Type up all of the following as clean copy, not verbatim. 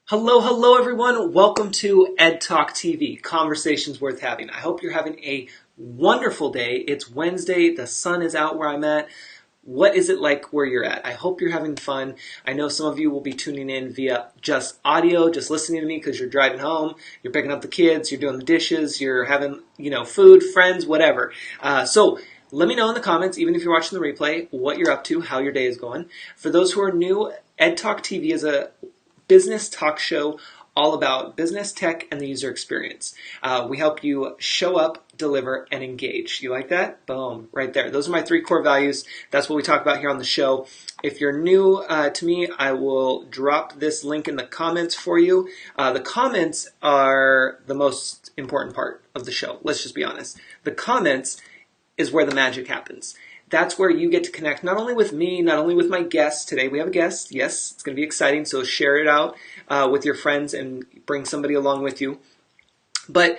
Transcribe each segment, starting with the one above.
Hello everyone. Welcome to Ed Talk TV, Conversations Worth Having. I hope you're having a wonderful day. It's Wednesday, the sun is out where I'm at. What is it like where you're at? I hope you're having fun. I know some of you will be tuning in via just audio, just listening to me because you're driving home, you're picking up the kids, you're doing the dishes, you're having, food, friends, whatever. So let me know in the comments, even if you're watching the replay, what you're up to, how your day is going. For those who are new, Ed Talk TV is a business talk show all about business, tech, and the user experience. We help you show up, deliver, and engage. You like that? Boom, right there. Those are my 3 core values. That's what we talk about here on the show. If you're new to me, I will drop this link in the comments for you. The comments are the most important part of the show. Let's just be honest. The comments is where the magic happens. That's where you get to connect not only with me, not only with my guests. Today we have a guest. Yes, it's going to be exciting, so share it out with your friends and bring somebody along with you. But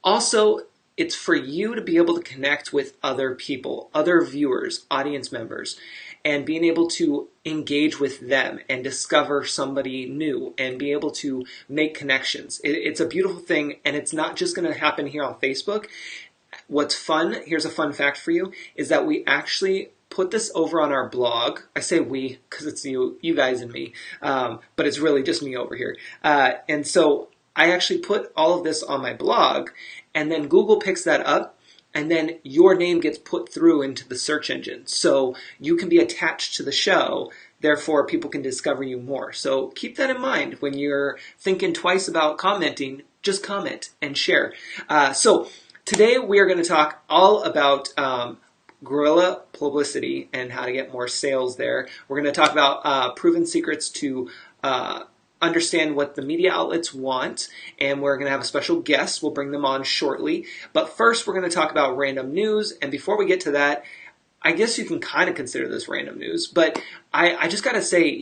also, it's for you to be able to connect with other people, other viewers, audience members, and being able to engage with them and discover somebody new and be able to make connections. It's a beautiful thing, and it's not just going to happen here on Facebook. What's fun, here's a fun fact for you, is that we actually put this over on our blog. I say we because it's you guys and me, but it's really just me over here. And so I actually put all of this on my blog, and then Google picks that up, and then your name gets put through into the search engine. So you can be attached to the show, therefore people can discover you more. So keep that in mind when you're thinking twice about commenting. Just comment and share. Today we are going to talk all about guerrilla publicity and how to get more sales there. We're going to talk about proven secrets to understand what the media outlets want, and we're going to have a special guest. We'll bring them on shortly. But first we're going to talk about random news, and before we get to that, I guess you can kind of consider this random news, but I just got to say,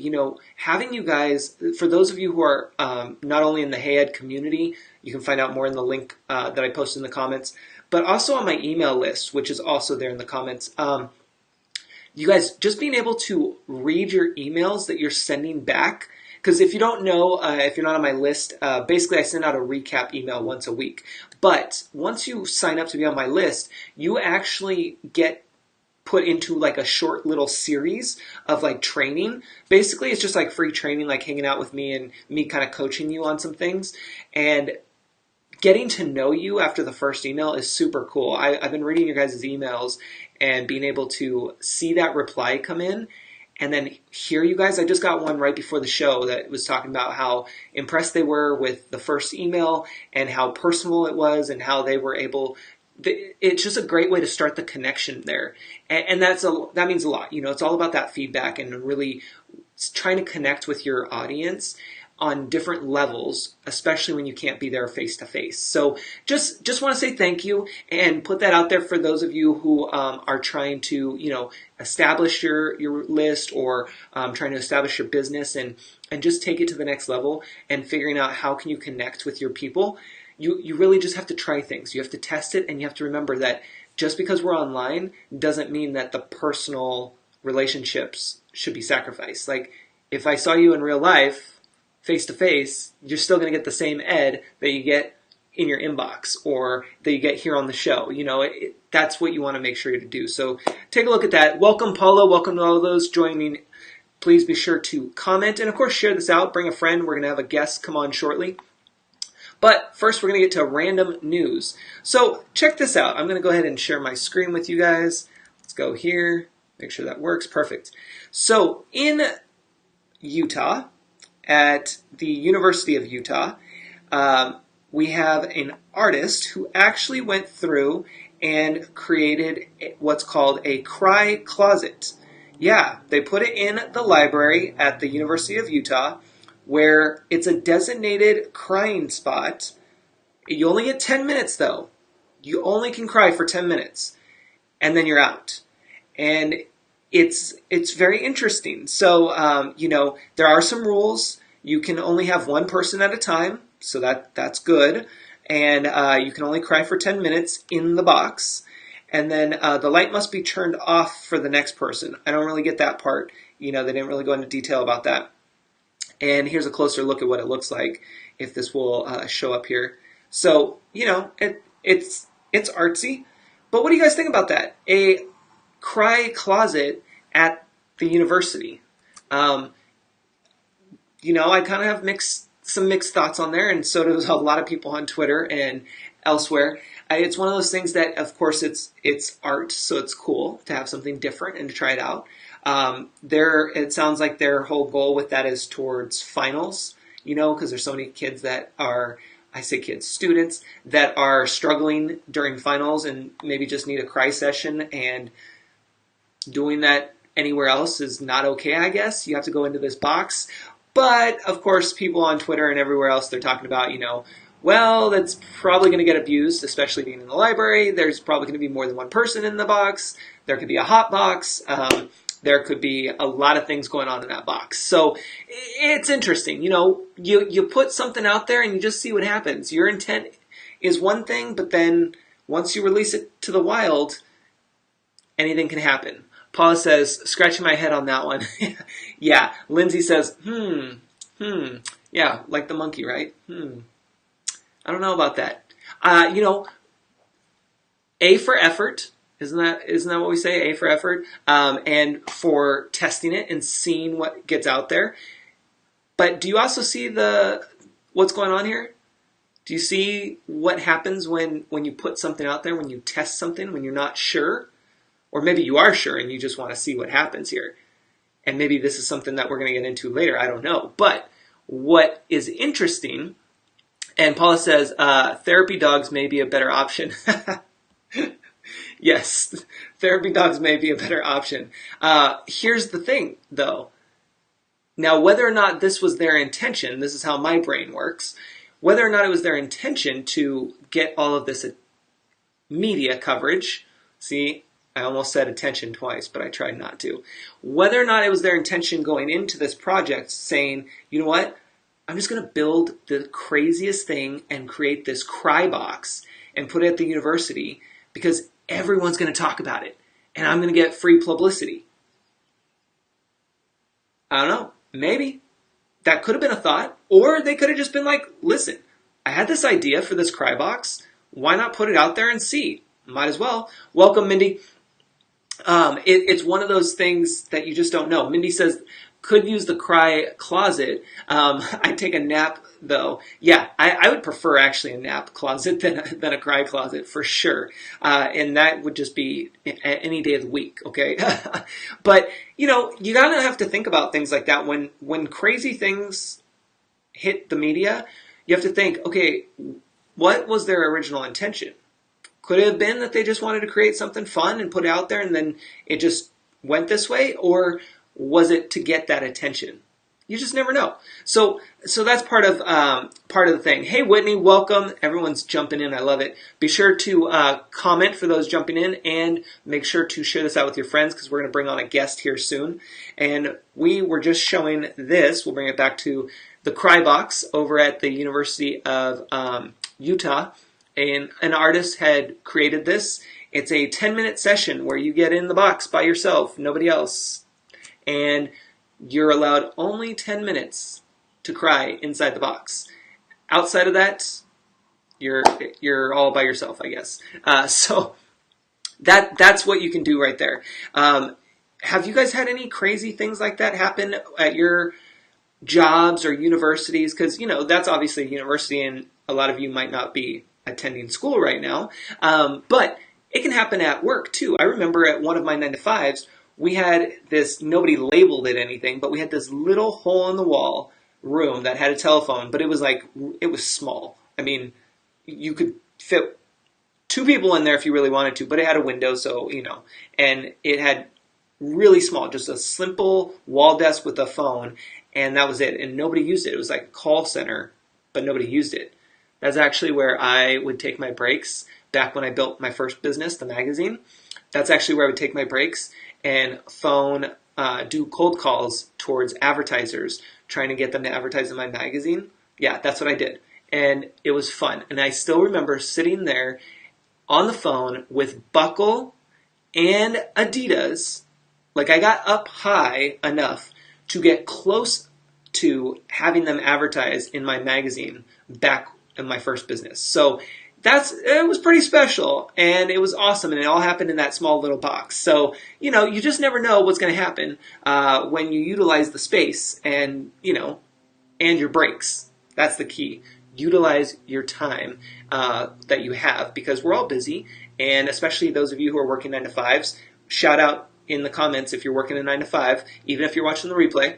having you guys, for those of you who are not only in the Hey Ed community, you can find out more in the link that I posted in the comments, but also on my email list, which is also there in the comments. You guys, just being able to read your emails that you're sending back, because if you don't know, if you're not on my list, basically I send out a recap email once a week. But once you sign up to be on my list, you actually get put into like a short little series of like training. Basically, it's just like free training, like hanging out with me and me kind of coaching you on some things. And getting to know you after the first email is super cool. I've been reading your guys' emails and being able to see that reply come in and then hear you guys. I just got one right before the show that was talking about how impressed they were with the first email and how personal it was and how they were able. It's just a great way to start the connection there, and that means a lot. It's all about that feedback and really trying to connect with your audience on different levels, especially when you can't be there face to face. So just want to say thank you and put that out there for those of you who are trying to establish your list or trying to establish your business and just take it to the next level and figuring out how can you connect with your people. You really just have to try things. You have to test it, and you have to remember that just because we're online doesn't mean that the personal relationships should be sacrificed. Like, if I saw you in real life, face to face, you're still going to get the same Ed that you get in your inbox or that you get here on the show. That's what you want to make sure to do. So take a look at that. Welcome, Paula. Welcome to all of those joining. Please be sure to comment and, of course, share this out. Bring a friend. We're going to have a guest come on shortly. But first, we're going to get to random news. So check this out. I'm going to go ahead and share my screen with you guys. Let's go here. Make sure that works. Perfect. So in Utah, at the University of Utah, we have an artist who actually went through and created what's called a cry closet. Yeah, they put it in the library at the University of Utah, where it's a designated crying spot. You only get 10 minutes, though. You only can cry for 10 minutes, and then you're out. And it's very interesting. So, there are some rules. You can only have one person at a time, so that's good. And you can only cry for 10 minutes in the box. And then the light must be turned off for the next person. I don't really get that part. They didn't really go into detail about that. And here's a closer look at what it looks like, if this will show up here. So, it's artsy. But what do you guys think about that? A cry closet at the university. I kind of have some mixed thoughts on there, and so does a lot of people on Twitter and elsewhere. It's one of those things that, of course, it's art, so it's cool to have something different and to try it out. It sounds like their whole goal with that is towards finals, because there's so many kids that are, students that are struggling during finals and maybe just need a cry session, and doing that anywhere else is not okay, I guess. You have to go into this box. But, of course, people on Twitter and everywhere else, they're talking about, well, that's probably going to get abused, especially being in the library. There's probably going to be more than one person in the box. There could be a hot box. There could be a lot of things going on in that box. So it's interesting. You put something out there and you just see what happens. Your intent is one thing, but then once you release it to the wild, anything can happen. Paula says, scratching my head on that one. Yeah. Lindsay says, yeah, like the monkey, right? I don't know about that. A for effort. Isn't that what we say? A for effort. And for testing it and seeing what gets out there. But do you also see what's going on here? Do you see what happens when you put something out there, when you test something, when you're not sure? Or maybe you are sure and you just want to see what happens here. And maybe this is something that we're going to get into later. I don't know. But what is interesting, and Paula says, therapy dogs may be a better option. Yes, therapy dogs may be a better option. Here's the thing, though. Now, whether or not this was their intention, this is how my brain works, whether or not it was their intention to get all of this media coverage, see, I almost said attention twice, but I tried not to. Whether or not it was their intention going into this project saying, you know what, I'm just going to build the craziest thing and create this cry box and put it at the university because everyone's going to talk about it and I'm going to get free publicity. I don't know. Maybe. That could have been a thought. Or they could have just been like, listen, I had this idea for this cry box. Why not put it out there and see? Might as well. Welcome, Mindy. It's one of those things that you just don't know. Mindy says, could use the cry closet. I take a nap, though. Yeah, I would prefer actually a nap closet than a cry closet, for sure. And that would just be any day of the week, okay? But, you gotta have to think about things like that. When crazy things hit the media, you have to think, okay, what was their original intention? Could it have been that they just wanted to create something fun and put it out there and then it just went this way? Or was it to get that attention? You just never know. So that's part of the thing. Hey, Whitney, welcome. Everyone's jumping in. I love it. Be sure to comment for those jumping in and make sure to share this out with your friends because we're going to bring on a guest here soon. And we were just showing this. We'll bring it back to the Cry Box over at the University of Utah. And an artist had created this. It's a 10-minute session where you get in the box by yourself, nobody else. And you're allowed only 10 minutes to cry inside the box. Outside of that, you're all by yourself, I guess. So that's what you can do right there. Have you guys had any crazy things like that happen at your jobs or universities? Because, that's obviously a university and a lot of you might not be attending school right now. But it can happen at work too. I remember at one of my 9-to-5s, we had this, nobody labeled it anything, but we had this little hole in the wall room that had a telephone, but it was small. I mean, you could fit 2 people in there if you really wanted to, but it had a window, so, and it had really small, just a simple wall desk with a phone, and that was it. And nobody used it. It was like a call center, but nobody used it. That's actually where I would take my breaks back when I built my first business, the magazine. That's actually where I would take my breaks and do cold calls towards advertisers, trying to get them to advertise in my magazine. Yeah, that's what I did. And it was fun. And I still remember sitting there on the phone with Buckle and Adidas. Like I got up high enough to get close to having them advertised in my magazine back in my first business. So it was pretty special, and it was awesome, and it all happened in that small little box. So, you just never know what's going to happen when you utilize the space and your breaks. That's the key. Utilize your time that you have, because we're all busy, and especially those of you who are working 9 to 5s, shout out in the comments if you're working a 9 to 5, even if you're watching the replay.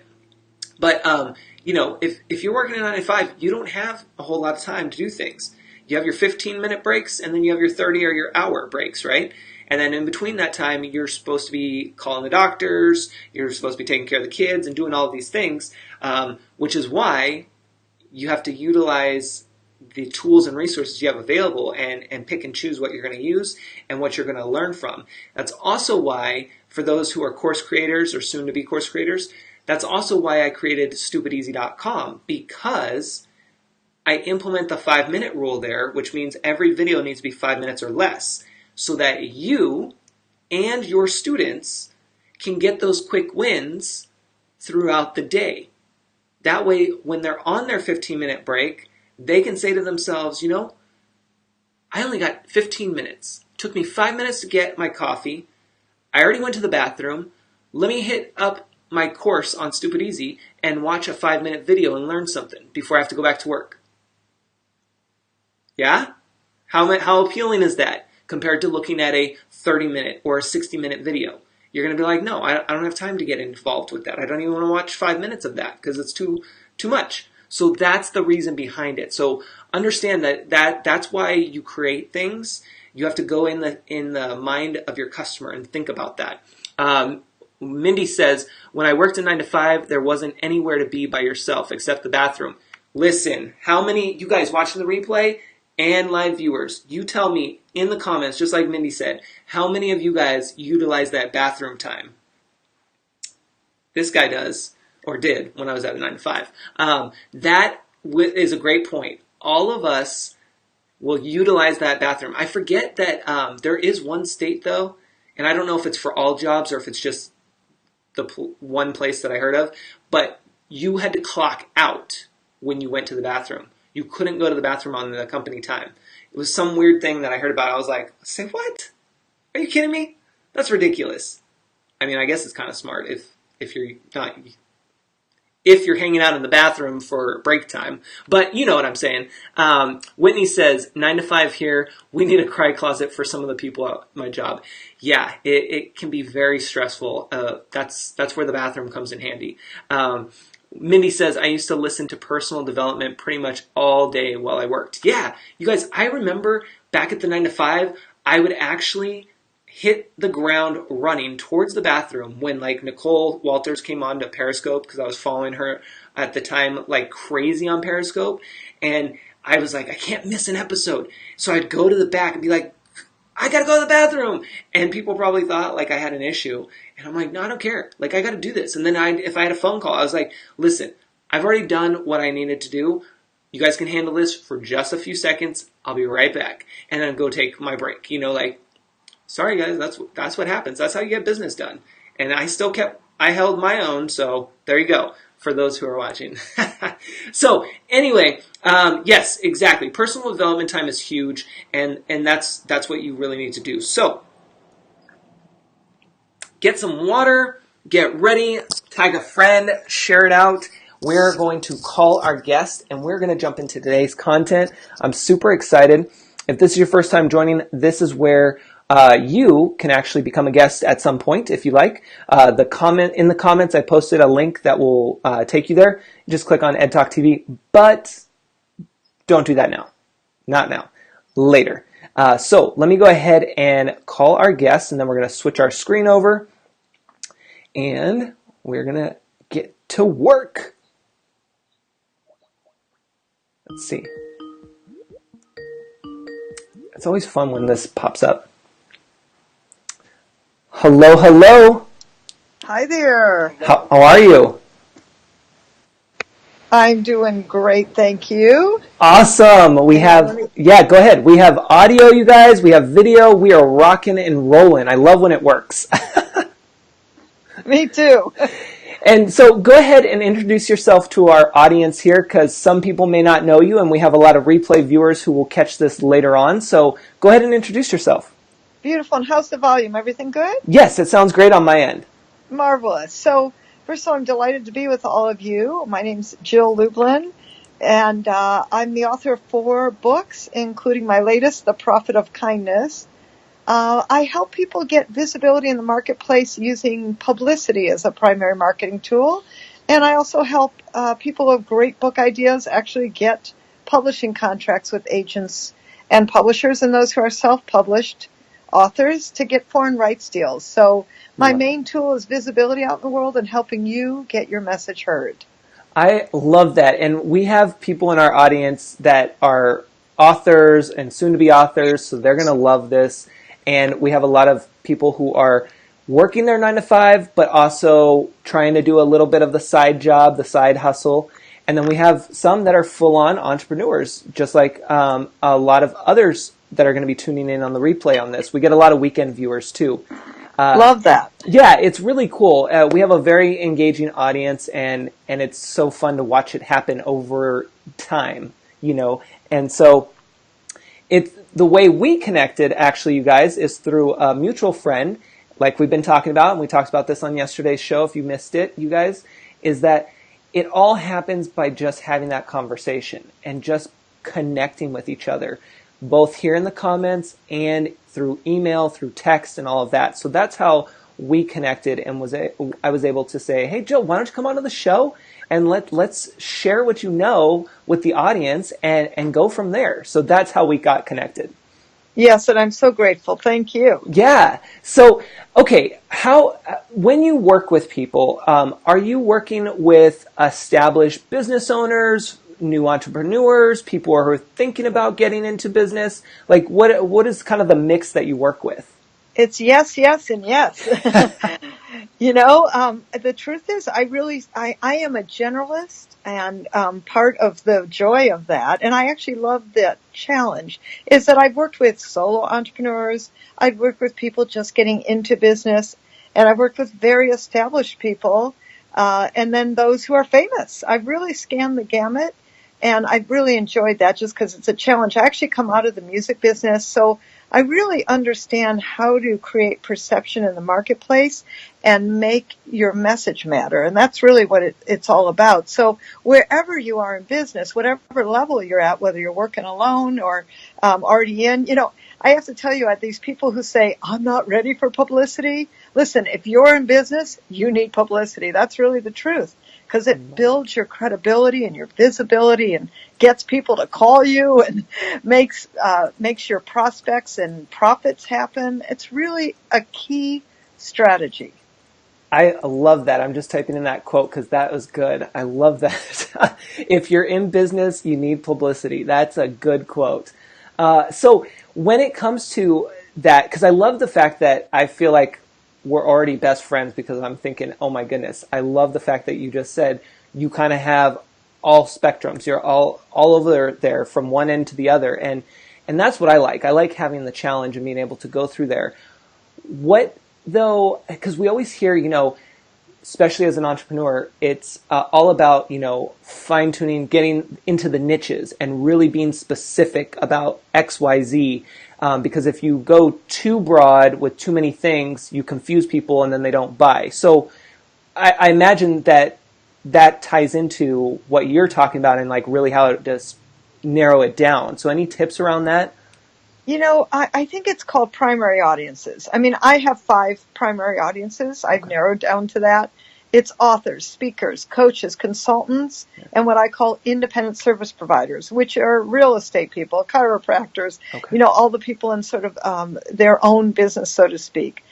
But, if you're working a 9 to 5, you don't have a whole lot of time to do things. You have your 15-minute breaks, and then you have your 30 or your hour breaks, right? And then in between that time, you're supposed to be calling the doctors, you're supposed to be taking care of the kids and doing all of these things, which is why you have to utilize the tools and resources you have available and pick and choose what you're going to use and what you're going to learn from. That's also why, for those who are course creators or soon to be course creators, that's also why I created StupidEasy.com, because I implement the 5-minute rule there, which means every video needs to be 5 minutes or less, so that you and your students can get those quick wins throughout the day. That way, when they're on their 15-minute break, they can say to themselves, I only got 15 minutes. It took me 5 minutes to get my coffee. I already went to the bathroom. Let me hit up my course on Stupid Easy and watch a 5-minute video and learn something before I have to go back to work. Yeah? How appealing is that compared to looking at a 30-minute or a 60-minute video? You're going to be like, no, I don't have time to get involved with that. I don't even want to watch 5 minutes of that because it's too much. So that's the reason behind it. So understand that's why you create things. You have to go in the mind of your customer and think about that. Mindy says, when I worked a 9 to 5, there wasn't anywhere to be by yourself except the bathroom. Listen, how many, you guys watching the replay and live viewers, you tell me in the comments, just like Mindy said, how many of you guys utilize that bathroom time? This guy does, or did, when I was at a 9 to 5. That is a great point. All of us will utilize that bathroom. I forget that there is one state, though, and I don't know if it's for all jobs or if it's just the one place that I heard of, but you had to clock out when you went to the bathroom. You couldn't go to the bathroom on the company time. It was some weird thing that I heard about. I was like, say what? Are you kidding me? That's ridiculous. I mean, I guess it's kind of smart if you're hanging out in the bathroom for break time. But you know what I'm saying. Whitney says, 9 to 5 here. We need a cry closet for some of the people at my job. Yeah, it can be very stressful. That's where the bathroom comes in handy. Mindy says, I used to listen to personal development pretty much all day while I worked. Yeah, you guys, I remember back at the 9 to 5, I would actually hit the ground running towards the bathroom when like Nicole Walters came on to Periscope, because I was following her at the time like crazy on Periscope. And I was like, I can't miss an episode. So I'd go to the back and be like, I gotta go to the bathroom. And people probably thought like I had an issue. And I'm like, no, I don't care. Like, I gotta do this. And then if I had a phone call, I was like, listen, I've already done what I needed to do. You guys can handle this for just a few seconds. I'll be right back. And then go take my break. Like, sorry guys, that's what happens. That's how you get business done. And I held my own. So there you go. For those who are watching. So anyway, yes, exactly. Personal development time is huge, and that's what you really need to do. So get some water, get ready, tag a friend, share it out. We're going to call our guest, and we're going to jump into today's content. I'm super excited. If this is your first time joining, this is where you can actually become a guest at some point if you like. In the comments, I posted a link that will take you there. Just click on Ed Talk TV, but don't do that now. Not now. Later. So let me go ahead and call our guest, and then we're going to switch our screen over, and we're going to get to work. Let's see. It's always fun when this pops up. Hello, hello. Hi there. How are you? I'm doing great, thank you. Awesome. Go ahead. We have audio, you guys. We have video. We are rocking and rolling. I love when it works. Me too. And so go ahead and introduce yourself to our audience here, because some people may not know you, and we have a lot of replay viewers who will catch this later on. So go ahead and introduce yourself. Beautiful. And how's the volume? Everything good? Yes, it sounds great on my end. Marvelous. So first of all, I'm delighted to be with all of you. My name's Jill Lublin, and I'm the author of 4 books, including my latest, The Profit of Kindness. I help people get visibility in the marketplace using publicity as a primary marketing tool. And I also help people with great book ideas actually get publishing contracts with agents and publishers and those who are self-published authors to get foreign rights deals. So my main tool is visibility out in the world and helping you get your message heard. I love that. And we have people in our audience that are authors and soon-to-be authors, so they're going to love this. And we have a lot of people who are working their 9-to-5, but also trying to do a little bit of the side job, the side hustle. And then we have some that are full-on entrepreneurs, just like a lot of others that are going to be tuning in on the replay on this. We get a lot of weekend viewers, too. Love that. Yeah, it's really cool. We have a very engaging audience, and it's so fun to watch it happen over time, And so the way we connected, actually, you guys, is through a mutual friend, like we've been talking about, and we talked about this on yesterday's show, if you missed it, you guys, is that it all happens by just having that conversation and just connecting with each other, both here in the comments and through email, through text, and all of that. So that's how we connected, and I was able to say, hey, Jill, why don't you come onto the show? And let's share what you know with the audience and go from there. So that's how we got connected. Yes, and I'm so grateful. Thank you. Yeah. So, okay, when you work with people, are you working with established business owners, new entrepreneurs, people who are thinking about getting into business? Like, what is kind of the mix that you work with? It's yes, yes, and yes. The truth is I am a generalist, and part of the joy of that, and I actually love that challenge, is that I've worked with solo entrepreneurs, I've worked with people just getting into business, and I've worked with very established people, and then those who are famous. I've really scanned the gamut, and I've really enjoyed that just because it's a challenge. I actually come out of the music business, so I really understand how to create perception in the marketplace and make your message matter. And that's really what it's all about. So wherever you are in business, whatever level you're at, whether you're working alone or already in, I have to tell you, these people who say, I'm not ready for publicity. Listen, if you're in business, you need publicity. That's really the truth, because it builds your credibility and your visibility and gets people to call you and makes your prospects and profits happen. It's really a key strategy. I love that. I'm just typing in that quote because that was good. I love that. If you're in business, you need publicity. That's a good quote. So when it comes to that, because I love the fact that I feel like we're already best friends, because I'm thinking, oh my goodness, I love the fact that you just said you kind of have all spectrums. You're all over there from one end to the other. And that's what I like. I like having the challenge and being able to go through there. What though, because we always hear, especially as an entrepreneur, it's all about, fine tuning, getting into the niches and really being specific about X, Y, Z. Because if you go too broad with too many things, you confuse people and then they don't buy. So I imagine that ties into what you're talking about and like really how to just narrow it down. So any tips around that? I think it's called primary audiences. I mean, I have 5 primary audiences. I've narrowed down to that. It's authors, speakers, coaches, consultants, and what I call independent service providers, which are real estate people, chiropractors, all the people in sort of their own business, so to speak.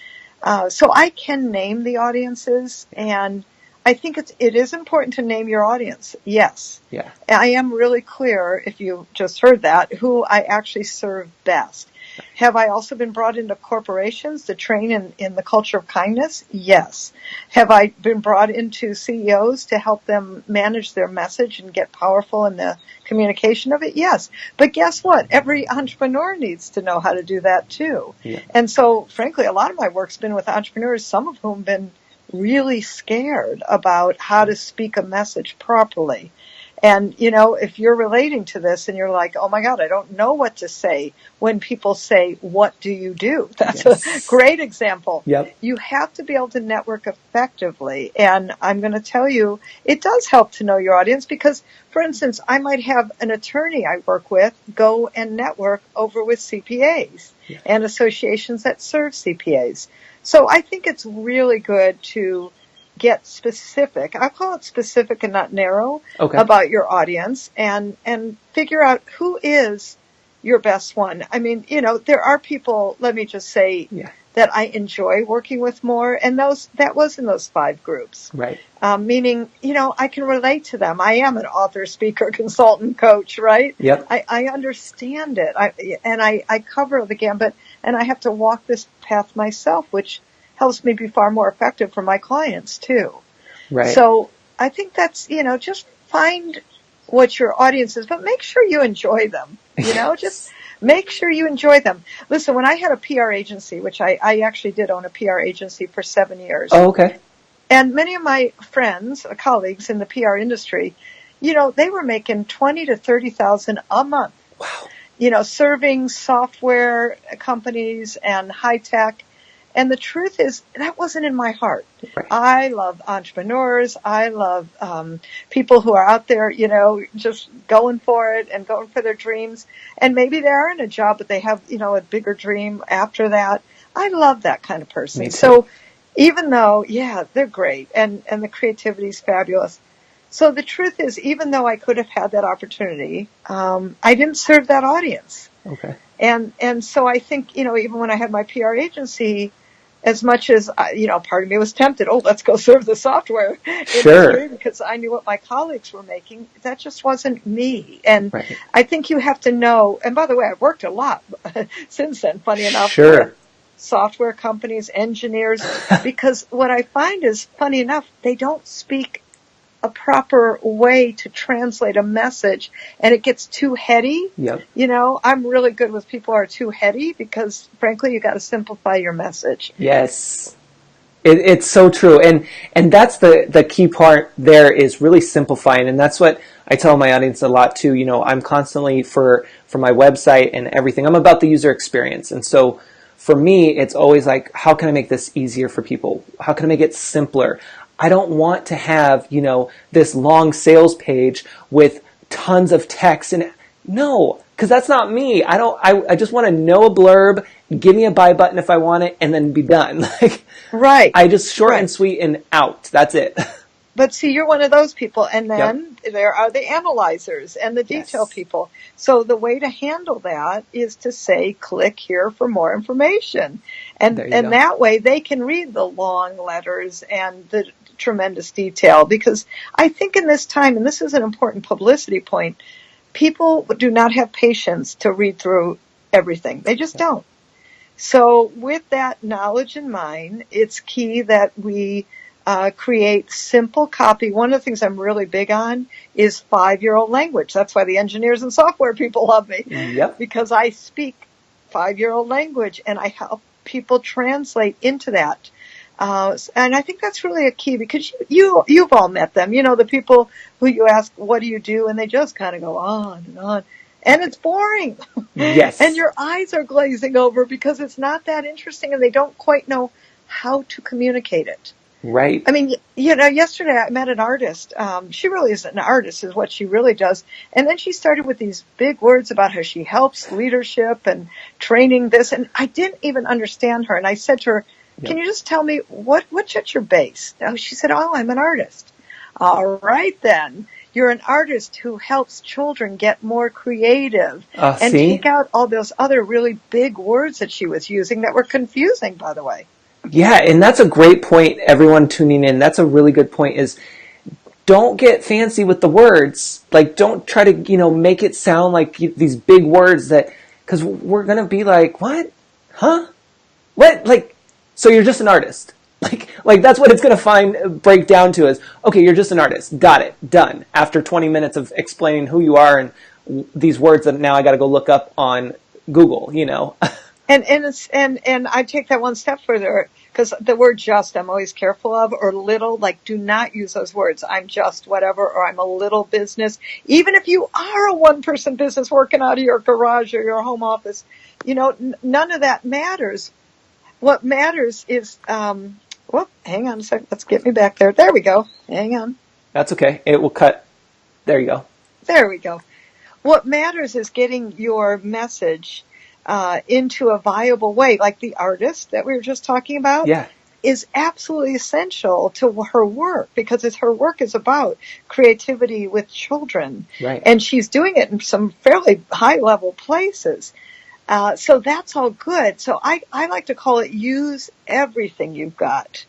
So I can name the audiences, and I think it is important to name your audience. Yes. Yeah. I am really clear, if you just heard that, who I actually serve best. Have I also been brought into corporations to train in the culture of kindness? Yes. Have I been brought into CEOs to help them manage their message and get powerful in the communication of it? Yes. But guess what? Every entrepreneur needs to know how to do that too. Yeah. And so, frankly, a lot of my work's been with entrepreneurs, some of whom have been really scared about how to speak a message properly. And, you know, if you're relating to this and you're like, oh my God, I don't know what to say when people say, what do you do? That's a great example. Yep. You have to be able to network effectively. And I'm going to tell you, it does help to know your audience because, for instance, I might have an attorney I work with go and network over with CPAs and associations that serve CPAs. So I think it's really good to get specific. I call it specific and not narrow about your audience and figure out who is your best one. I mean, you know, there are people, let me just say, that I enjoy working with more, and that was in those 5 groups. Right. Meaning, you know, I can relate to them. I am an author, speaker, consultant, coach, right? Yep. I understand it. I cover the gambit, and I have to walk this path myself, which helps me be far more effective for my clients too. Right. So I think that's, you know, just find what your audience is, but make sure you enjoy them, you know, just make sure you enjoy them. Listen, when I had a PR agency, which I actually did own a PR agency for 7 years. Oh, okay. And many of my friends, colleagues in the PR industry, you know, they were making $20,000 to $30,000 a month. Wow. You know, serving software companies and high tech. And the truth is, that wasn't in my heart. Right. I love entrepreneurs. I love people who are out there, you know, just going for it and going for their dreams. And maybe they are in a job, but they have, you know, a bigger dream after that. I love that kind of person. Me too. So even though, they're great and the creativity is fabulous. So the truth is, even though I could have had that opportunity, I didn't serve that audience. Okay. And so I think, you know, even when I had my PR agency, as much as, you know, part of me was tempted, let's go serve the software industry because I knew what my colleagues were making. That just wasn't me. And I think you have to know, and by the way, I've worked a lot since then, funny enough, with software companies, engineers, because what I find is, funny enough, they don't speak a proper way to translate a message, and it gets too heady. Yep. You know, I'm really good with people who are too heady because, frankly, you got to simplify your message. Yes. It's so true. And that's the key part there is really simplifying. And that's what I tell my audience a lot too. You know, I'm constantly for my website and everything, I'm about the user experience. And so for me, it's always like, how can I make this easier for people? How can I make it simpler? I don't want to have, you know, this long sales page with tons of text and no, because that's not me. I just want to know a blurb, give me a buy button if I want it, and then be done. Like, I just short and sweet and out. That's it. But see, you're one of those people. And then there are the analyzers and the detail people. So the way to handle that is to say, click here for more information. And that way they can read the long letters and the tremendous detail. Because I think in this time, and this is an important publicity point, people do not have patience to read through everything. They just don't. So with that knowledge in mind, it's key that we create simple copy. One of the things I'm really big on is 5-year-old language. That's why the engineers and software people love me. Yep. Because I speak 5-year-old language and I help people translate into that. And I think that's really a key because you've all met them. You know, the people who you ask, what do you do? And they just kind of go on and on. And it's boring. Yes. And your eyes are glazing over because it's not that interesting and they don't quite know how to communicate it. Right. I mean, you know, yesterday I met an artist. She really is an artist is what she really does. And then she started with these big words about how she helps leadership and training this. And I didn't even understand her. And I said to her, can you just tell me what's at your base? Oh, she said, I'm an artist. All right, then. You're an artist who helps children get more creative and take out all those other really big words that she was using that were confusing, by the way. Yeah, and that's a great point, everyone tuning in. That's a really good point is don't get fancy with the words. Like, don't try to, you know, make it sound like these big words that, because we're going to be like, what? Huh? What? Like, so you're just an artist. Like that's what it's going to break down to is, okay, you're just an artist. Got it. Done. After 20 minutes of explaining who you are and these words that now I got to go look up on Google, you know. And I take that one step further. because the word just I'm always careful of, or little, like do not use those words. I'm just whatever, or I'm a little business. Even if you are a one-person business working out of your garage or your home office, none of that matters. What matters is, hang on a second. Let's get me back there. There we go. Hang on. That's okay. It will cut. There you go. There we go. What matters is getting your message into a viable way, like the artist that we were just talking about. Yeah. Is absolutely essential to her work, because her work is about creativity with children. Right. And she's doing it in some fairly high-level places. So that's all good. So I like to call it use everything you've got.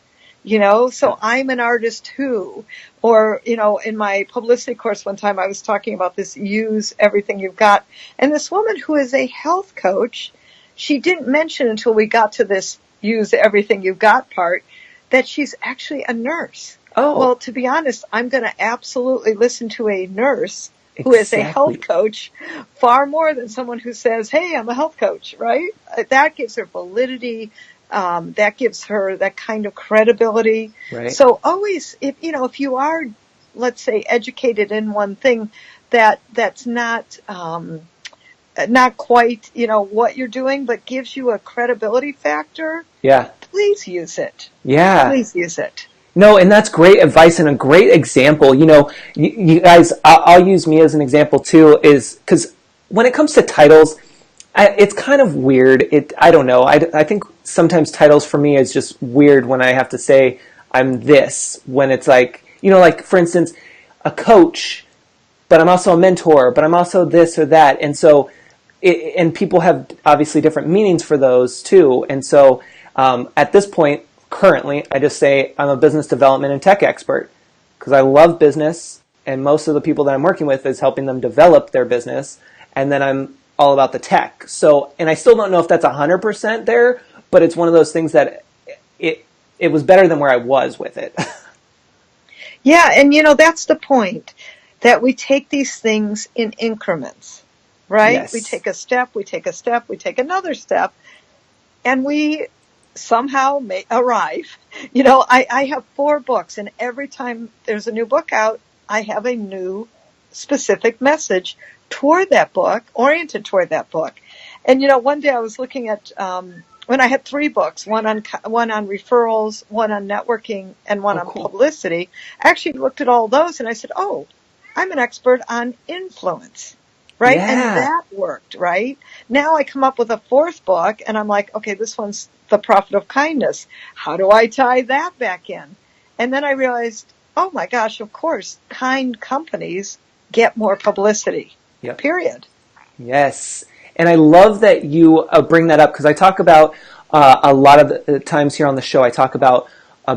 So I'm an artist too. Or, in my publicity course one time I was talking about this use everything you've got. And this woman who is a health coach, she didn't mention until we got to this use everything you've got part that she's actually a nurse. Oh. Well, to be honest, I'm going to absolutely listen to a nurse who is a health coach far more than someone who says, hey, I'm a health coach, right? That gives her validity. That gives her that kind of credibility. Right. So always, if you are, let's say, educated in one thing that's not quite, what you're doing, but gives you a credibility factor. Yeah. Please use it. Yeah. Please use it. No, and that's great advice and a great example. You guys, I'll use me as an example too, is because when it comes to titles, it's kind of weird. I don't know. I think sometimes titles for me is just weird when I have to say I'm this, when it's like, like for instance, a coach, but I'm also a mentor, but I'm also this or that. And so, and people have obviously different meanings for those too. And so at this point, currently, I just say I'm a business development and tech expert because I love business, and most of the people that I'm working with is helping them develop their business, and then I'm all about the tech. So, and I still don't know if that's 100% there, but it's one of those things that it was better than where I was with it. Yeah, and that's the point, that we take these things in increments, right? Yes. We take a step, we take another step, and we somehow may arrive. I have 4 books, and every time there's a new book out, I have a new specific message toward that book, oriented toward that book. And, one day I was looking at, when I had 3 books, one on referrals, one on networking, and one on publicity. I actually looked at all those and I said, oh, I'm an expert on influence. Right? Yeah. And that worked, right? Now I come up with a 4th book and I'm like, okay, this one's The Profit of Kindness. How do I tie that back in? And then I realized, oh my gosh, of course, kind companies get more publicity. Yep. Period. Yes. And I love that you bring that up, because I talk about a lot of the times here on the show, I talk about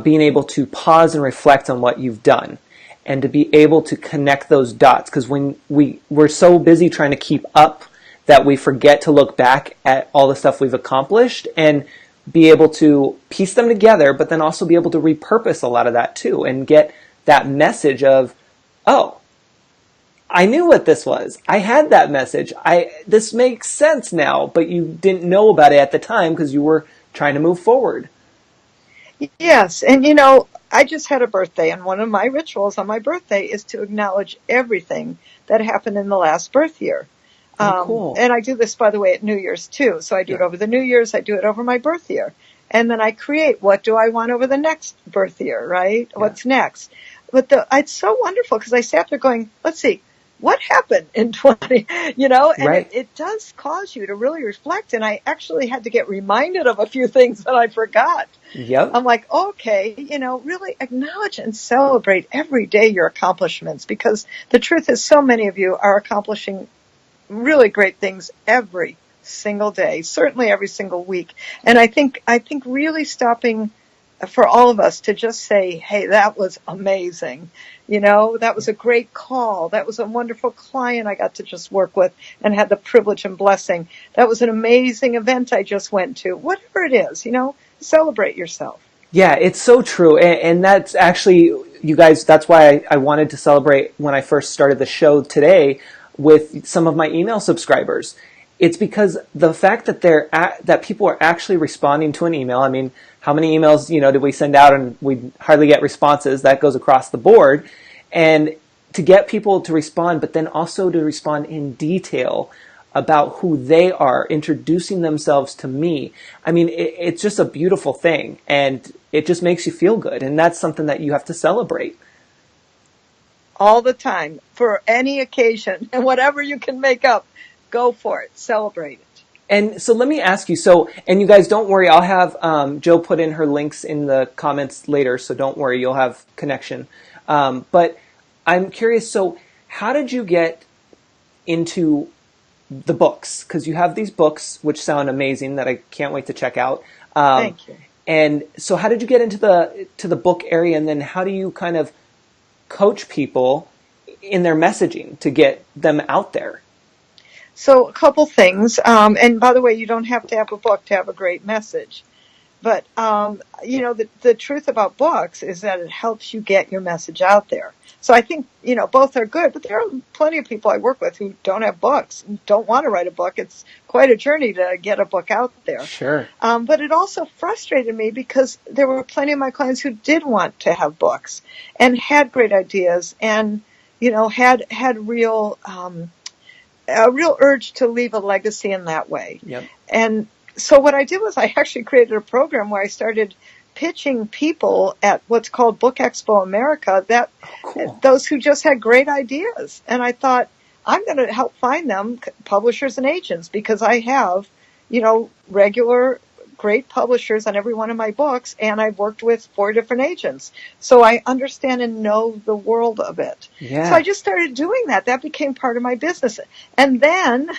being able to pause and reflect on what you've done, and to be able to connect those dots, because when we're so busy trying to keep up that we forget to look back at all the stuff we've accomplished and be able to piece them together, but then also be able to repurpose a lot of that too, and get that message of, oh, I knew what this was. I had that message. This makes sense now, but you didn't know about it at the time because you were trying to move forward. Yes, and I just had a birthday, and one of my rituals on my birthday is to acknowledge everything that happened in the last birth year. Cool. And I do this, by the way, at New Year's too. So I do it over the New Year's, I do it over my birth year. And then I create, what do I want over the next birth year, right? Yeah. What's next? But it's so wonderful, because I sat there going, let's see, what happened in 20, and right. it does cause you to really reflect. And I actually had to get reminded of a few things that I forgot. Yep. I'm like, okay, really acknowledge and celebrate every day your accomplishments, because the truth is so many of you are accomplishing really great things every single day, certainly every single week. And I think really stopping for all of us to just say, hey, that was amazing. That was a great call. That was a wonderful client I got to just work with and had the privilege and blessing. That was an amazing event I just went to. Whatever it is, celebrate yourself. Yeah, it's so true. And that's actually, you guys, that's why I wanted to celebrate when I first started the show today with some of my email subscribers. It's because the fact that that people are actually responding to an email. I mean, how many emails, did we send out and we hardly get responses. That goes across the board. And to get people to respond, but then also to respond in detail about who they are, introducing themselves to me. I mean, it's just a beautiful thing, and it just makes you feel good. And that's something that you have to celebrate. All the time, for any occasion, and whatever you can make up, go for it. Celebrate it. And so let me ask you, and you guys don't worry, I'll have Jill put in her links in the comments later, so don't worry, you'll have connection. But I'm curious, so how did you get into the books? Because you have these books, which sound amazing, that I can't wait to check out. Thank you. And so how did you get into the book area, and then how do you kind of coach people in their messaging to get them out there? So a couple things. And by the way, you don't have to have a book to have a great message. But, the truth about books is that it helps you get your message out there. So I think, both are good, but there are plenty of people I work with who don't have books and don't want to write a book. It's quite a journey to get a book out there. Sure. But it also frustrated me because there were plenty of my clients who did want to have books and had great ideas and, had real, a real urge to leave a legacy in that way. Yep. And so what I did was I actually created a program where I started pitching people at what's called Book Expo America, that those who just had great ideas. And I thought, I'm going to help find them publishers and agents, because I have, regular great publishers on every one of my books, and I've worked with 4 different agents. So I understand and know the world of it. Yeah. So I just started doing that. That became part of my business. And then,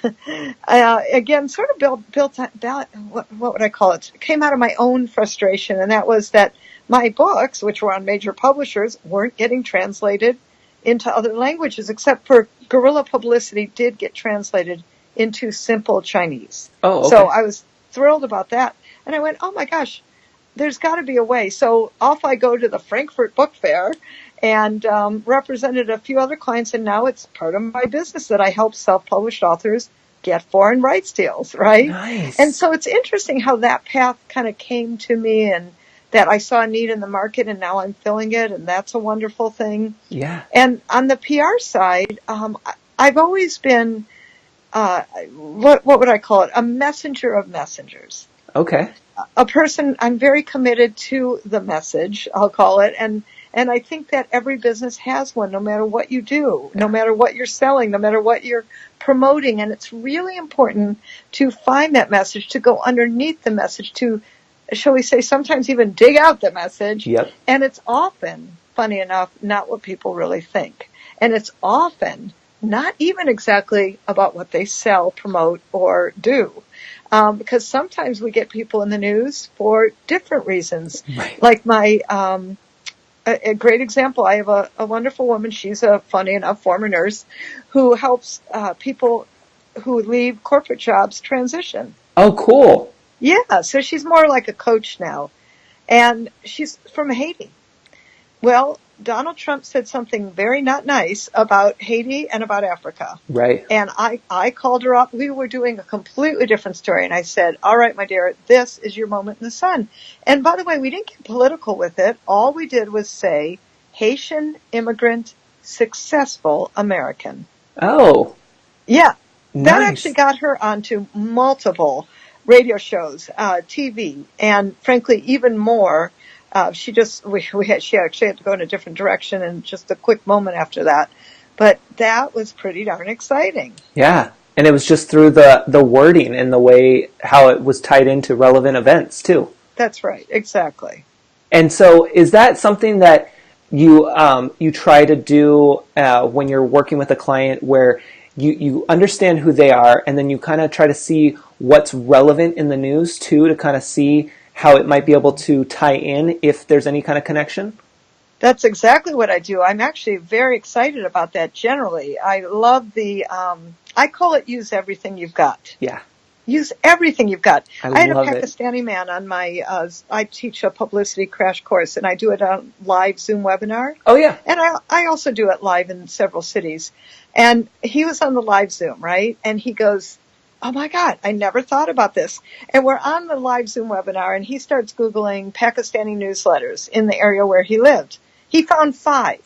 again, sort of what would I call it? It came out of my own frustration, and that was that my books, which were on major publishers, weren't getting translated into other languages, except for Guerrilla Publicity did get translated into simple Chinese. Oh, okay. So I was thrilled about that. And I went, oh my gosh, there's got to be a way. So off I go to the Frankfurt Book Fair and represented a few other clients. And now it's part of my business that I help self-published authors get foreign rights deals, right? Nice. And so it's interesting how that path kind of came to me, and that I saw a need in the market, and now I'm filling it. And that's a wonderful thing. Yeah. And on the PR side, I've always been, what would I call it? A messenger of messengers. Okay. A person, I'm very committed to the message, I'll call it. And I think that every business has one, no matter what you do, no matter what you're selling, no matter what you're promoting. And it's really important to find that message, to go underneath the message, to, shall we say, sometimes even dig out the message. Yep. And it's often, funny enough, not what people really think. And it's often not even exactly about what they sell, promote, or do. Because sometimes we get people in the news for different reasons. Right. Like a great example, I have a wonderful woman, she's a, funny enough, former nurse, who helps people who leave corporate jobs transition. Oh, cool. Yeah, so she's more like a coach now. And she's from Haiti. Well, Donald Trump said something very not nice about Haiti and about Africa. Right. And I called her up. We were doing a completely different story. And I said, all right, my dear, this is your moment in the sun. And by the way, we didn't get political with it. All we did was say, Haitian immigrant, successful American. Oh. Yeah. Nice. That actually got her onto multiple radio shows, TV, and frankly, even more. She actually had to go in a different direction in just a quick moment after that. But that was pretty darn exciting. Yeah. And it was just through the wording and the way how it was tied into relevant events too. That's right. Exactly. And so is that something that you try to do when you're working with a client, where you understand who they are, and then you kind of try to see what's relevant in the news too, to kind of see how it might be able to tie in if there's any kind of connection? That's exactly what I do. I'm actually very excited about that generally. I love I call it use everything you've got. Yeah. Use everything you've got. I had a love Pakistani man on my, I teach a publicity crash course, and I do it on live Zoom webinar. Oh, yeah. And I also do it live in several cities. And he was on the live Zoom, right? And he goes, oh my God, I never thought about this. And we're on the live Zoom webinar, and he starts Googling Pakistani newsletters in the area where he lived. He found 5.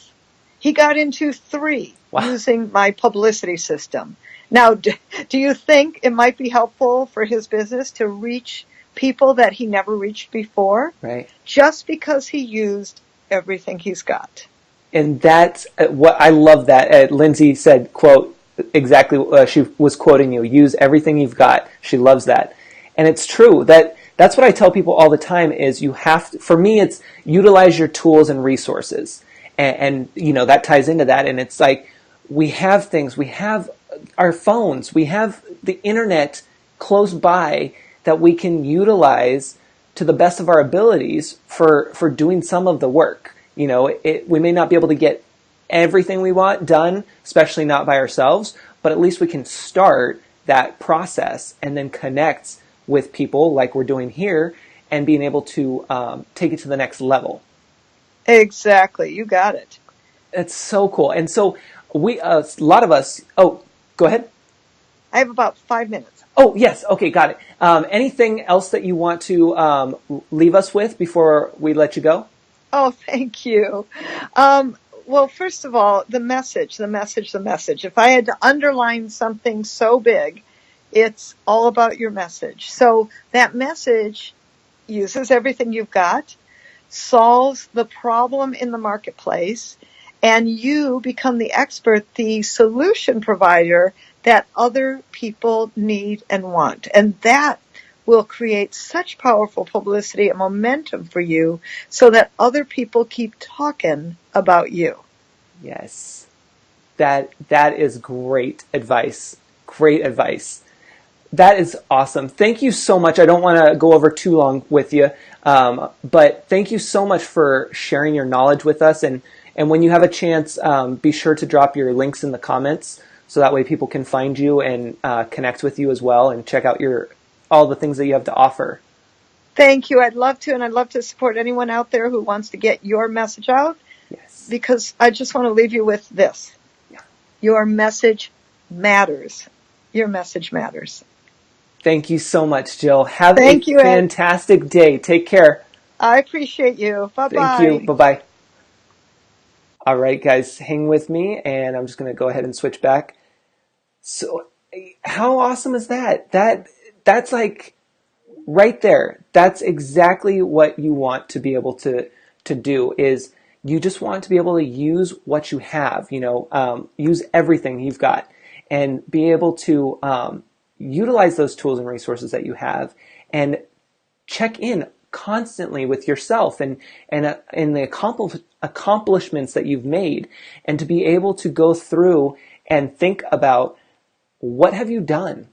He got into 3 Wow. using my publicity system. Now, do you think it might be helpful for his business to reach people that he never reached before? Right. Just because he used everything he's got. And that's what I love that. Lindsay said, quote, exactly, she was quoting you, use everything you've got. She loves that. And it's true. That's what I tell people all the time is you have to, for me, it's utilize your tools and resources. And you know, that ties into that. And it's like, we have things, we have our phones, we have the internet close by that we can utilize to the best of our abilities for doing some of the work. You know, we may not be able to get everything we want done, especially not by ourselves, but at least we can start that process and then connect with people like we're doing here and being able to take it to the next level. Exactly. You got it. It's so cool. And so we, a lot of us, oh, go ahead. I have about 5 minutes. Oh, yes. Okay, got it. Anything else that you want to leave us with before we let you go? Oh, thank you. Well, first of all, the message. If I had to underline something so big, it's all about your message. So that message uses everything you've got, solves the problem in the marketplace, and you become the expert, the solution provider that other people need and want. And that will create such powerful publicity and momentum for you so that other people keep talking about you. Yes. That is great advice. Great advice. That is awesome. Thank you so much. I don't want to go over too long with you, but thank you so much for sharing your knowledge with us. And when you have a chance, be sure to drop your links in the comments so that way people can find you and connect with you as well and check out all the things that you have to offer. Thank you. I'd love to, and I'd love to support anyone out there who wants to get your message out. Yes. Because I just want to leave you with this. Yeah. Your message matters. Your message matters. Thank you so much, Jill. Have Thank a you, Ed. fantastic day. Take care. I appreciate you. Bye-bye. Thank you. Bye-bye. All right, guys, hang with me, and I'm just going to go ahead and switch back. So how awesome is that? That's like right there. That's exactly what you want to be able to do is you just want to be able to use what you have, use everything you've got and be able to utilize those tools and resources that you have and check in constantly with yourself and the accomplishments that you've made, and to be able to go through and think about what have you done?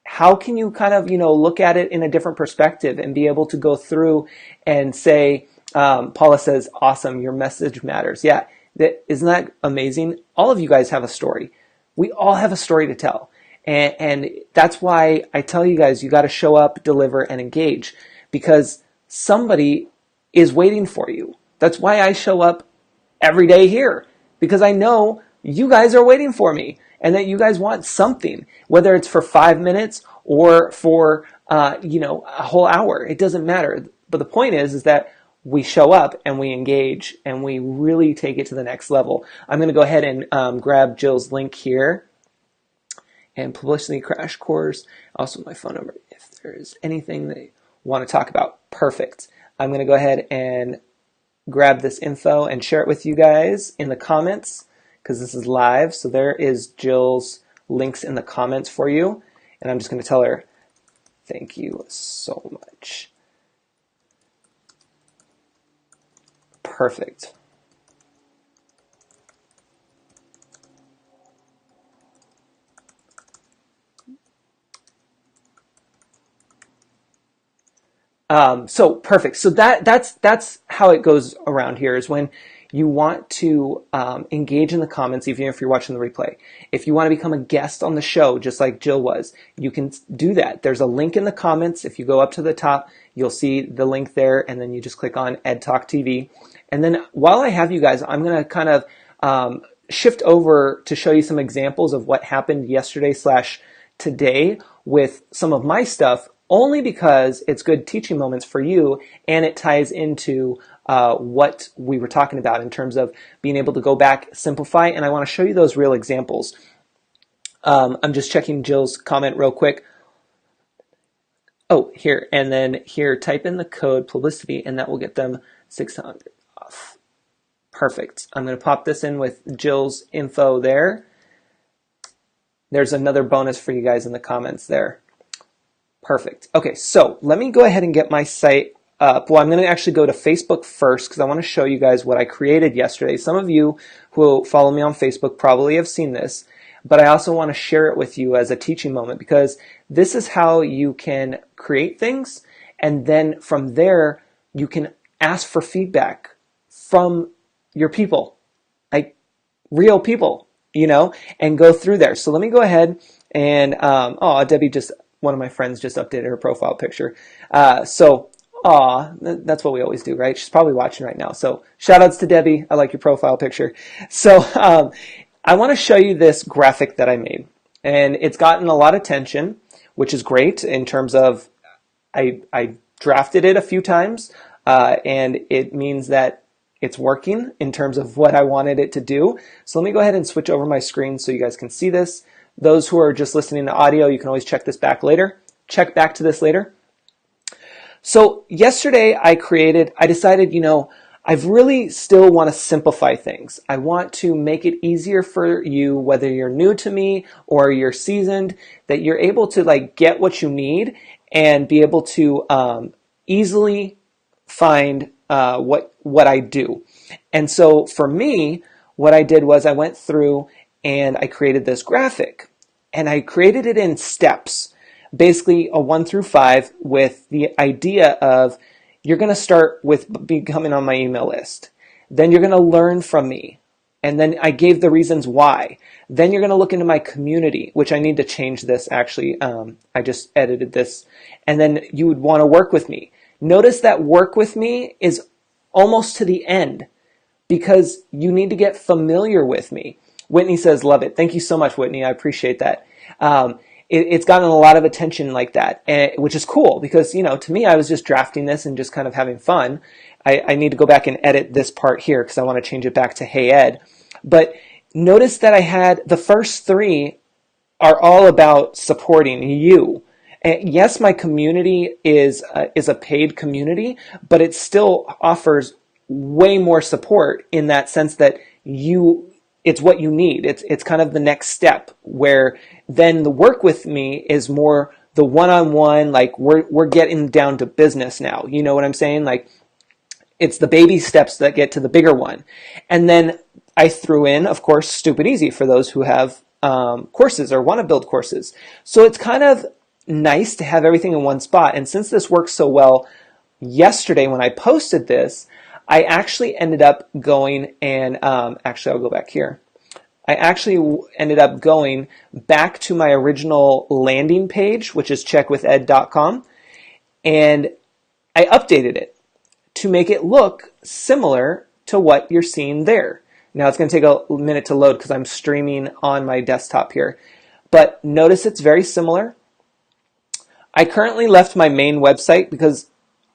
How can you kind of, look at it in a different perspective and be able to go through and say, Paula says, awesome, your message matters. Yeah, isn't that amazing? All of you guys have a story. We all have a story to tell. And that's why I tell you guys, you got to show up, deliver, and engage, because somebody is waiting for you. That's why I show up every day here, because I know you guys are waiting for me and that you guys want something, whether it's for 5 minutes or for, a whole hour. It doesn't matter. But the point is that we show up and we engage and we really take it to the next level. I'm going to go ahead and grab Jill's link here. And publicity crash course, also my phone number if there is anything they want to talk about. Perfect. I'm going to go ahead and grab this info and share it with you guys in the comments because this is live. So there is Jill's links in the comments for you. And I'm just going to tell her, thank you so much. Perfect. So perfect. So that's how it goes around here is when you want to engage in the comments, even if you're watching the replay. If you want to become a guest on the show, just like Jill was, you can do that. There's a link in the comments. If you go up to the top, you'll see the link there, and then you just click on Ed Talk TV. And then while I have you guys, I'm going to kind of shift over to show you some examples of what happened yesterday / today with some of my stuff only because it's good teaching moments for you, and it ties into what we were talking about in terms of being able to go back, simplify, and I want to show you those real examples. I'm just checking Jill's comment real quick. Oh, here, and then here, type in the code publicity, and that will get them 600 off. Perfect. I'm going to pop this in with Jill's info there. There's another bonus for you guys in the comments there. Perfect. Okay, so let me go ahead and get my site up. Well, I'm going to actually go to Facebook first because I want to show you guys what I created yesterday. Some of you who follow me on Facebook probably have seen this, but I also want to share it with you as a teaching moment because this is how you can create things, and then from there you can ask for feedback from your people, like real people, you know, and go through there. So let me go ahead and, Debbie one of my friends just updated her profile picture. That's what we always do, right? She's probably watching right now. So shout outs to Debbie. I like your profile picture. So I want to show you this graphic that I made, and it's gotten a lot of attention, which is great in terms of I drafted it a few times, and it means that it's working in terms of what I wanted it to do. So let me go ahead and switch over my screen so you guys can see this. Those who are just listening to audio, you can always check this back later. Check back to this later. So yesterday I decided, I really still want to simplify things. I want to make it easier for you, whether you're new to me or you're seasoned, that you're able to get what you need and be able to easily find what I do. And so for me, what I did was I went through and I created this graphic, and I created it in steps, basically a 1 through 5, with the idea of you're going to start with becoming on my email list. Then you're going to learn from me. And then I gave the reasons why. Then you're going to look into my community, which I need to change this actually. I just edited this. And then you would want to work with me. Notice that work with me is almost to the end because you need to get familiar with me. Whitney says, love it. Thank you so much, Whitney. I appreciate that. It's gotten a lot of attention like that, which is cool because, to me, I was just drafting this and just kind of having fun. I need to go back and edit this part here because I want to change it back to Hey Ed. But notice that I had the first 3 are all about supporting you. And yes, my community is a paid community, but it still offers way more support in that sense that it's what you need. It's kind of the next step where then the work with me is more the one-on-one, we're getting down to business now. You know what I'm saying? It's the baby steps that get to the bigger one. And then I threw in, of course, Stupid Easy for those who have courses or want to build courses. So it's kind of nice to have everything in one spot. And since this works so well, yesterday when I posted this, I actually ended up going and, I'll go back here. I actually ended up going back to my original landing page, which is checkwithed.com, and I updated it to make it look similar to what you're seeing there. Now it's going to take a minute to load because I'm streaming on my desktop here. But notice it's very similar. I currently left my main website because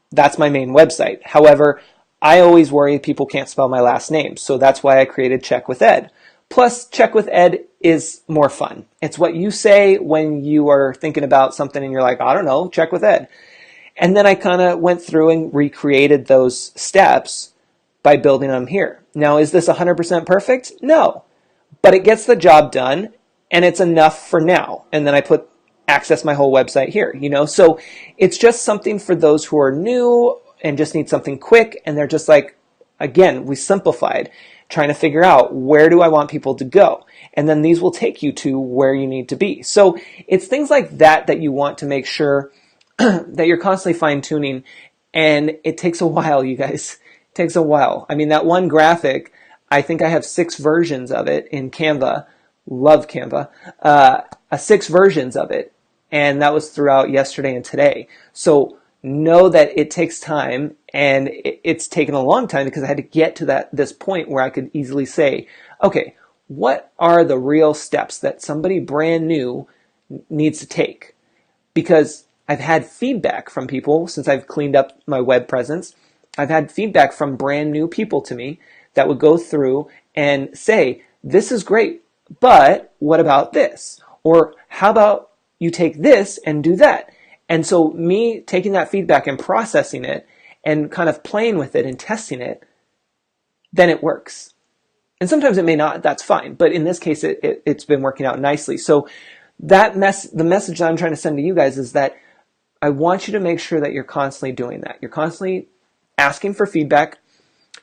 that's my main website. However, I always worry people can't spell my last name, so that's why I created Check with Ed. Plus, Check with Ed is more fun. It's what you say when you are thinking about something and you're like, I don't know, check with Ed. And then I kind of went through and recreated those steps by building them here. Now, is this 100% perfect? No, but it gets the job done and it's enough for now. And then I put access my whole website here, so it's just something for those who are new and just need something quick. And they're just again, we simplified, trying to figure out where do I want people to go. And then these will take you to where you need to be. So it's things like that that you want to make sure that you're constantly fine tuning. And it takes a while, you guys. It takes a while. I mean, that one graphic, I think I have 6 versions of it in Canva. Love Canva. 6 versions of it. And that was throughout yesterday and today. So know that it takes time, and it's taken a long time because I had to get to this point where I could easily say, okay, what are the real steps that somebody brand new needs to take, because I've had feedback from people since I've cleaned up my web presence. I've had feedback from brand new people to me that would go through and say, this is great, but what about this? Or how about you take this and do that? And so me taking that feedback and processing it and kind of playing with it and testing it, then it works. And sometimes it may not, that's fine. But in this case, it's been working out nicely. So the message that I'm trying to send to you guys is that I want you to make sure that you're constantly doing that. You're constantly asking for feedback.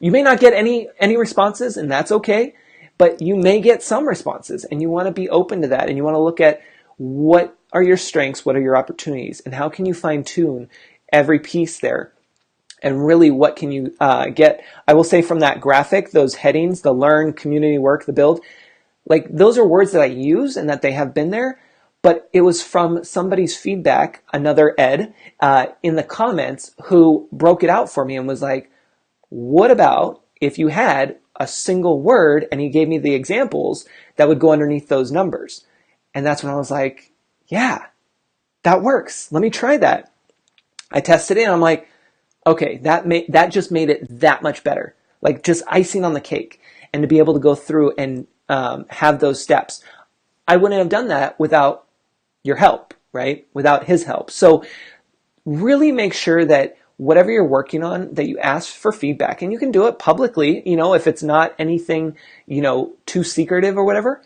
You may not get any responses, and that's okay, but you may get some responses, and you want to be open to that, and you want to look at what are your strengths, what are your opportunities, and how can you fine-tune every piece there, and really what can you get. I will say from that graphic, those headings, the learn, community work, the build, like those are words that I use and that they have been there, but it was from somebody's feedback, another Ed, in the comments, who broke it out for me and was like, what about if you had a single word, and he gave me the examples that would go underneath those numbers. And that's when I was like, yeah, that works. Let me try that. I tested it and I'm like, okay, that just made it that much better. Like just icing on the cake. And to be able to go through and have those steps. I wouldn't have done that without your help, right? Without his help. So really make sure that whatever you're working on, that you ask for feedback, and you can do it publicly, if it's not anything, too secretive or whatever.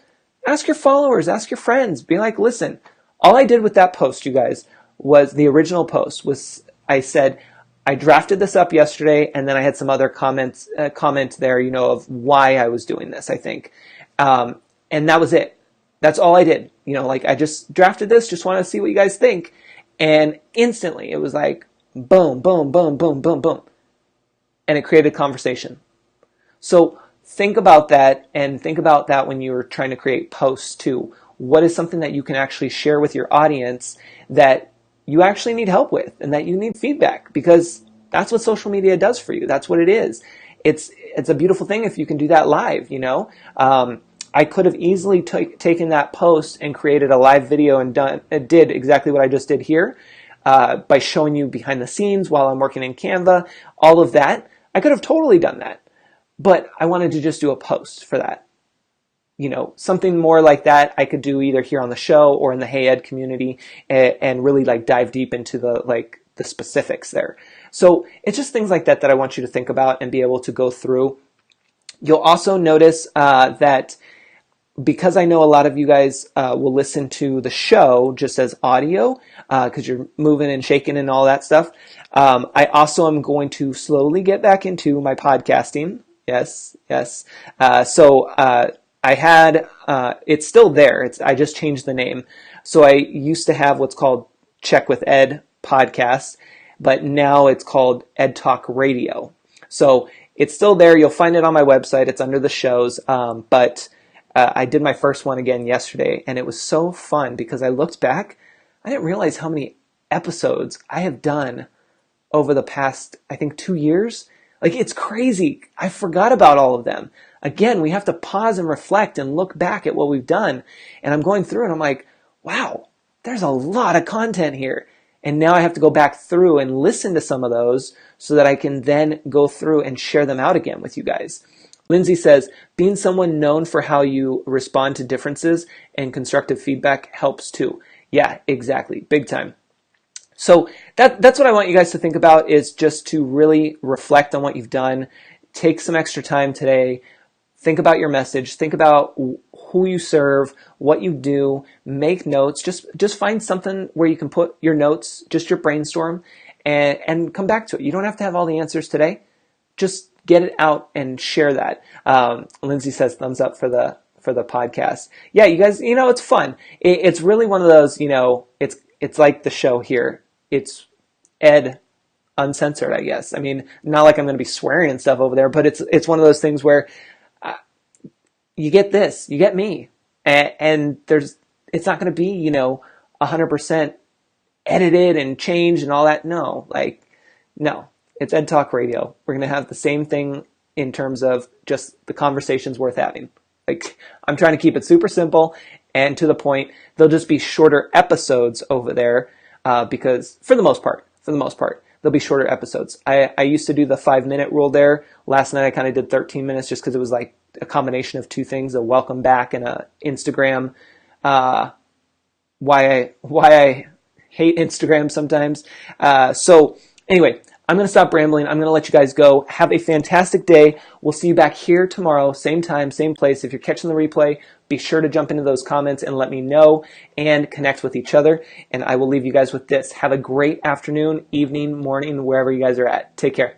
Ask your followers, ask your friends, be like, listen, all I did with that post, you guys, was the original post was I said, I drafted this up yesterday, and then I had some other comment there, of why I was doing this, I think. And that was it. That's all I did. I just drafted this, just want to see what you guys think. And instantly it was like, boom, boom, boom, boom, boom, boom. And it created a conversation. So think about that, and think about that when you're trying to create posts too. What is something that you can actually share with your audience that you actually need help with and that you need feedback? Because that's what social media does for you. That's what it is. It's a beautiful thing if you can do that live, I could have easily taken that post and created a live video and did exactly what I just did here by showing you behind the scenes while I'm working in Canva, all of that. I could have totally done that, but I wanted to just do a post for that. Something more like that I could do either here on the show or in the Hey Ed community and really dive deep into the specifics there. So it's just things like that I want you to think about and be able to go through. You'll also notice that because I know a lot of you guys will listen to the show just as audio because you're moving and shaking and all that stuff. I also am going to slowly get back into my podcasting. Yes. So I had, it's still there. I just changed the name. So I used to have what's called Check with Ed podcast, but now it's called Ed Talk Radio. So it's still there. You'll find it on my website. It's under the shows. But I did my first one again yesterday, and it was so fun because I looked back. I didn't realize how many episodes I have done over the past, I think, 2 years. It's crazy. I forgot about all of them. Again, we have to pause and reflect and look back at what we've done. And I'm going through and I'm like, wow, there's a lot of content here. And now I have to go back through and listen to some of those so that I can then go through and share them out again with you guys. Lindsay says, being someone known for how you respond to differences and constructive feedback helps too. Yeah, exactly. Big time. So that's what I want you guys to think about, is just to really reflect on what you've done. Take some extra time today. Think about your message. Think about who you serve, what you do. Make notes. Just find something where you can put your notes, just your brainstorm, and come back to it. You don't have to have all the answers today. Just get it out and share that. Lindsay says thumbs up for the podcast. Yeah, you guys, it's fun. It's really one of those, it's like the show here. It's Ed uncensored, I guess. I mean, not like I'm going to be swearing and stuff over there, but it's one of those things where you get this, you get me, and it's not going to be 100% edited and changed and all that. No, it's Ed Talk Radio. We're going to have the same thing in terms of just the conversations worth having. I'm trying to keep it super simple and to the point. They'll just be shorter episodes over there because for the most part, they'll be shorter episodes. I used to do the 5-minute rule there. Last night I kind of did 13 minutes just because it was like a combination of two things, a welcome back and a Instagram. Why I hate Instagram sometimes. So anyway, I'm going to stop rambling. I'm going to let you guys go. Have a fantastic day. We'll see you back here tomorrow, same time, same place. If you're catching the replay, be sure to jump into those comments and let me know and connect with each other. And I will leave you guys with this. Have a great afternoon, evening, morning, wherever you guys are at. Take care.